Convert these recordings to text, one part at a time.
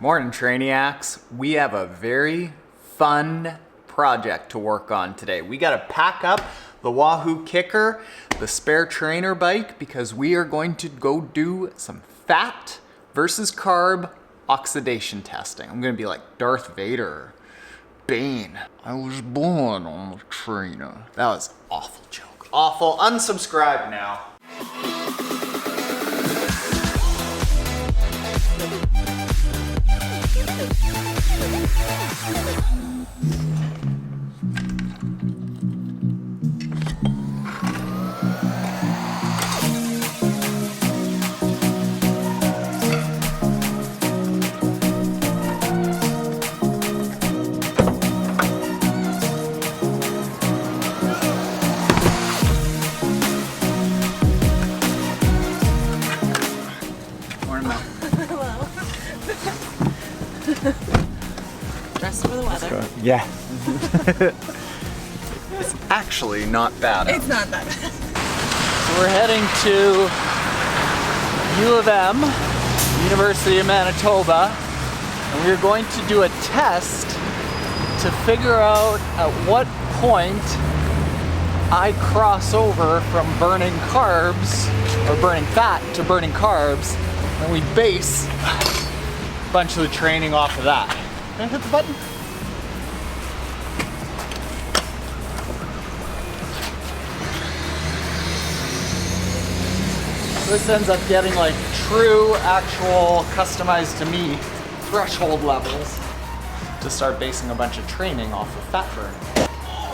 Morning, Trainiacs. We have a very fun project to work on today. We got to pack up the Wahoo Kicker, the spare trainer bike, because we are going to go do some fat versus carb oxidation testing. I'm going to be like Darth Vader. Bane. I was born on the trainer. That was an awful joke. Awful. Unsubscribe now. Dressed for the weather. Yeah. It's actually not bad. It's not that bad. So we're heading to U of M, University of Manitoba, and we're going to do a test to figure out at what point I cross over from burning carbs, or burning fat, to burning carbs, and we base a bunch of the training off of that. Can I hit the button? This ends up getting like true, actual, customized to me threshold levels to start basing a bunch of training off of fat burn.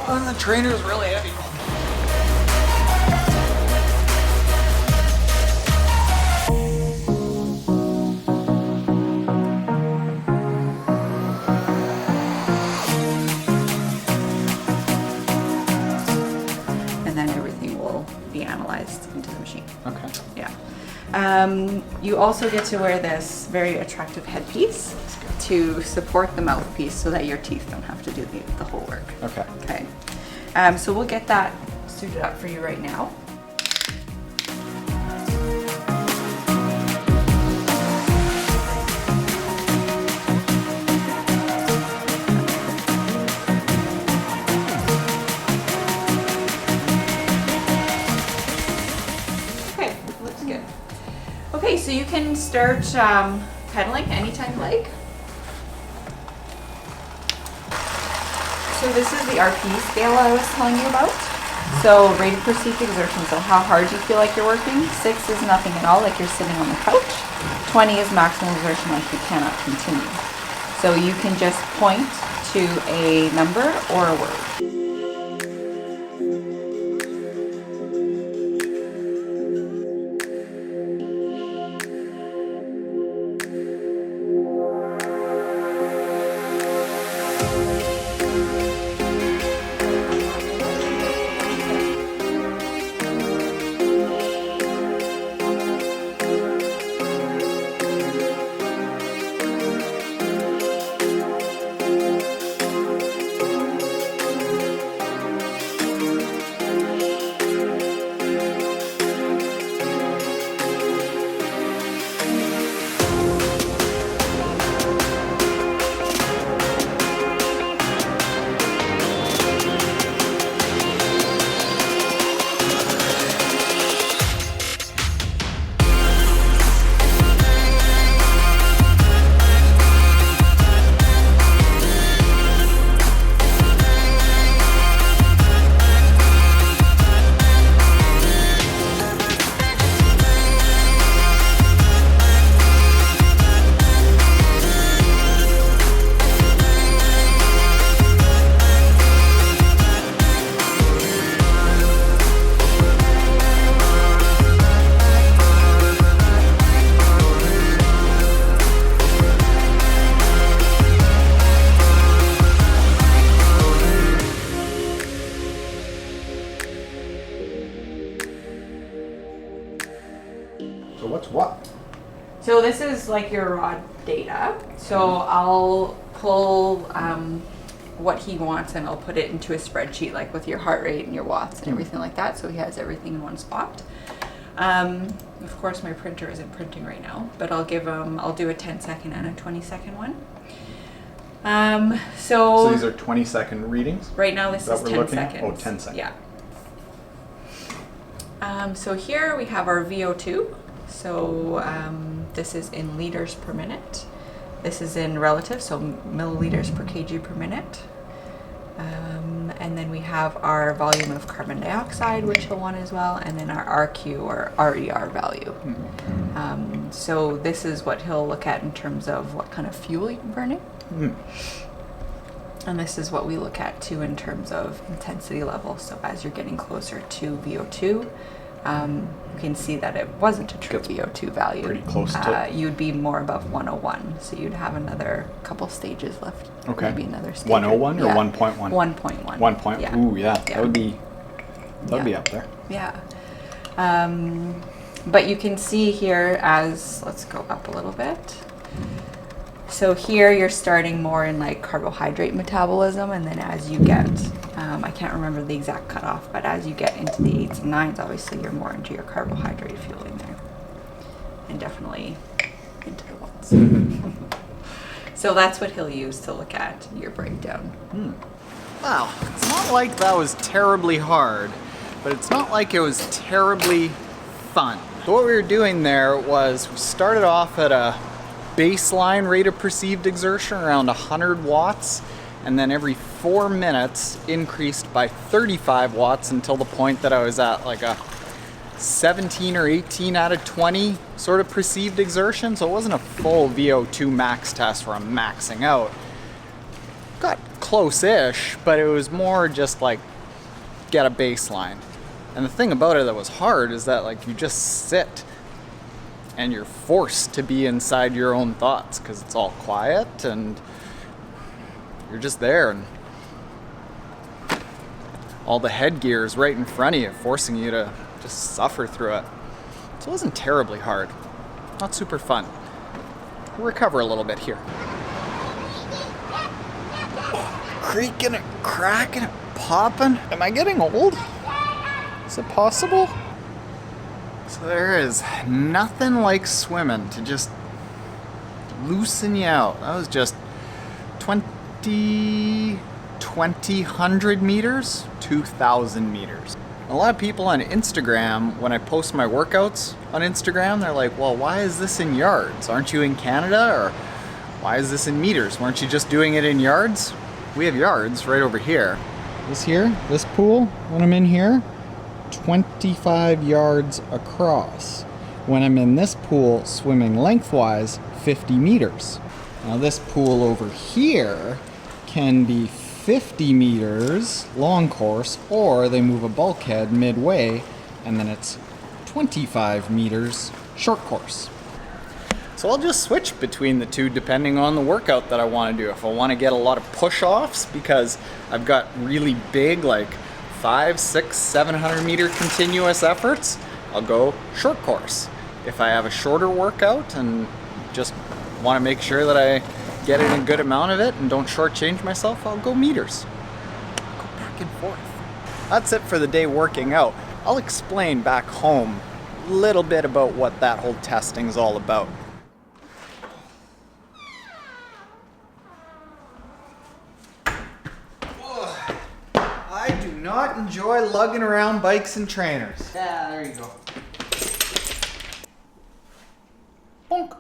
Oh, and the trainer's really heavy. And then everything will be analyzed into the machine. Okay. Yeah. You also get to wear this very attractive headpiece to support the mouthpiece so that your teeth don't have to do the whole work. Okay. Okay. So we'll get that suited up for you right now. Okay, looks good. Okay, so you can start pedaling anytime you like. So this is the RPE scale I was telling you about. So rated perceived exertion, so how hard you feel like you're working. 6 is nothing at all, like you're sitting on the couch. 20 is maximum exertion, like you cannot continue. So you can just point to a number or a word. So what's what? So this is like your raw data. So I'll pull what he wants and I'll put it into a spreadsheet, like with your heart rate and your watts and everything like that. So he has everything in one spot. Of course, my printer isn't printing right now, but I'll do a 10-second and a 20-second one. So these are 20-second readings? Right now this is 10 seconds. At? Oh, 10 seconds. Yeah. So here we have our VO2. So this is in liters per minute. This is in relative, so milliliters per kg per minute. And then we have our volume of carbon dioxide, which he'll want as well, and then our RQ or RER value. So this is what he'll look at in terms of what kind of fuel you're burning. And this is what we look at too in terms of intensity level. So as you're getting closer to VO2, you can see that it wasn't a true VO2 value. Pretty close to it. You'd be more above 101. So you'd have another couple stages left. Okay. Maybe another stage. 101 or yeah. 1.1? 1.1. 1 point. Yeah. Ooh, yeah. Yeah. That would be up there. Yeah. But you can see here let's go up a little bit. So here you're starting more in like carbohydrate metabolism, and then as you get, I can't remember the exact cutoff, but as you get into the 8s and 9s, obviously you're more into your carbohydrate fueling there. And definitely into the 1s. So that's what he'll use to look at your breakdown. Wow, it's not like that was terribly hard, but it's not like it was terribly fun. So what we were doing there was we started off at a baseline rate of perceived exertion around 100 watts, and then every 4 minutes increased by 35 watts until the point that I was at like a 17 or 18 out of 20 sort of perceived exertion. So it wasn't a full VO2 max test where I'm maxing out. Got close-ish, but it was more just like get a baseline. And the thing about it that was hard is that like you just sit and you're forced to be inside your own thoughts because it's all quiet and you're just there, and all the headgear is right in front of you, forcing you to just suffer through it. So it wasn't terribly hard. Not super fun. We'll recover a little bit here. Creaking it, cracking it, popping. Am I getting old? Is it possible? So there is nothing like swimming to just loosen you out. That was just 100 meters, 2,000 meters. A lot of people on Instagram, when I post my workouts on Instagram, they're like, well, why is this in yards? Aren't you in Canada? Or why is this in meters? Weren't you just doing it in yards? We have yards right over here. This pool, when I'm in here, 25 yards across. When I'm in this pool swimming lengthwise, 50 meters. Now this pool over here can be 50 meters long course, or they move a bulkhead midway and then it's 25 meters short course. So I'll just switch between the two depending on the workout that I want to do. If I want to get a lot of push-offs because I've got really big, like 500, 600, 700 meter continuous efforts, I'll go short course. If I have a shorter workout and just want to make sure that I get in a good amount of it and don't shortchange myself, I'll go meters. Go back and forth. That's it for the day working out. I'll explain back home a little bit about what that whole testing is all about. I do not enjoy lugging around bikes and trainers. Yeah, there you go. Bonk.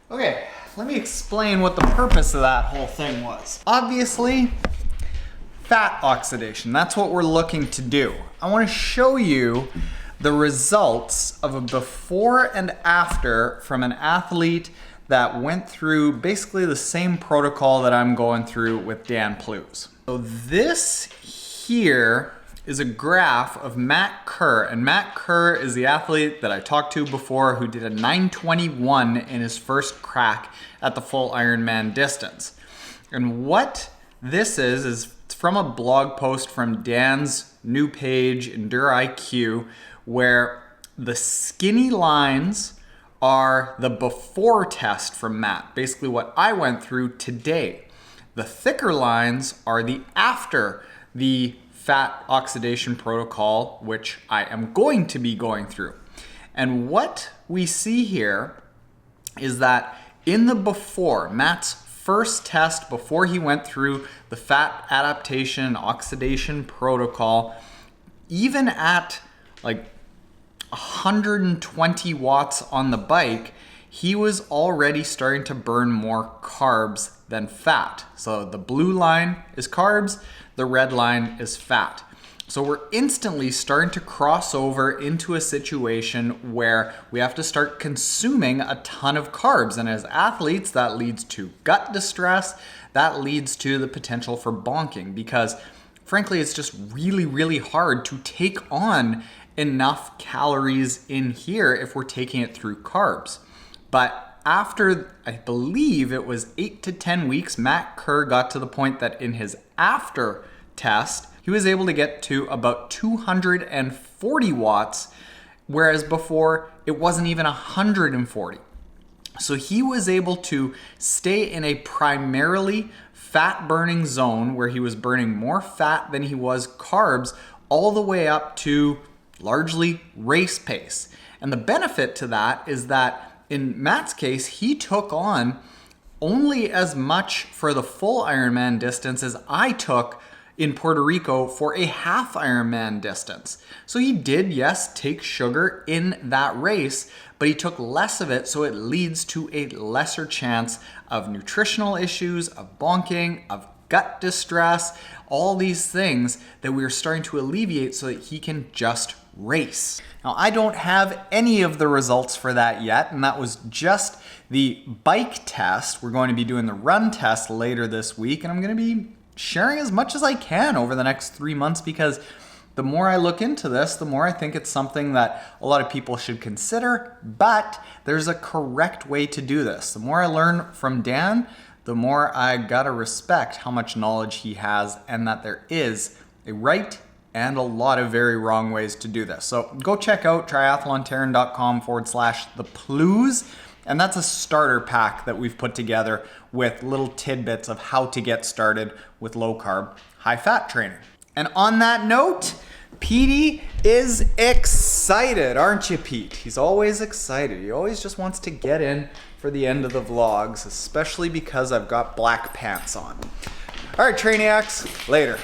Okay, let me explain what the purpose of that whole thing was. Obviously, fat oxidation. That's what we're looking to do. I want to show you the results of a before and after from an athlete that went through basically the same protocol that I'm going through with Dan Plews. So this here is a graph of Matt Kerr, and Matt Kerr is the athlete that I talked to before who did a 9:21 in his first crack at the full Ironman distance. And what this is from a blog post from Dan's new page, Endure IQ, where the skinny lines are the before test from Matt, basically what I went through today. The thicker lines are the after the fat oxidation protocol, which I am going to be going through. And what we see here is that in the before, Matt's first test before he went through the fat adaptation and oxidation protocol, even at like 120 watts on the bike, he was already starting to burn more carbs than fat. So the blue line is carbs, the red line is fat. So we're instantly starting to cross over into a situation where we have to start consuming a ton of carbs. And as athletes, that leads to gut distress, that leads to the potential for bonking, because frankly, it's just really, really hard to take on enough calories in here if we're taking it through carbs. But after, I believe it was 8 to 10 weeks, Matt Kerr got to the point that in his after test, he was able to get to about 240 watts, whereas before it wasn't even 140. So he was able to stay in a primarily fat burning zone where he was burning more fat than he was carbs all the way up to largely race pace. And the benefit to that is that in Matt's case, he took on only as much for the full Ironman distance as I took in Puerto Rico for a half Ironman distance. So he did, yes, take sugar in that race, but he took less of it, so it leads to a lesser chance of nutritional issues, of bonking, of gut distress, all these things that we are starting to alleviate so that he can just race. Now, I don't have any of the results for that yet, and that was just the bike test. We're going to be doing the run test later this week, and I'm going to be sharing as much as I can over the next 3 months, because the more I look into this, the more I think it's something that a lot of people should consider, but there's a correct way to do this. The more I learn from Dan, the more I gotta respect how much knowledge he has, and that there is a right and a lot of very wrong ways to do this. So go check out triathlontaren.com/theplues. And that's a starter pack that we've put together with little tidbits of how to get started with low carb, high fat training. And on that note, Petey is excited, aren't you, Pete? He's always excited. He always just wants to get in for the end of the vlogs, especially because I've got black pants on. All right, Trainiacs, later.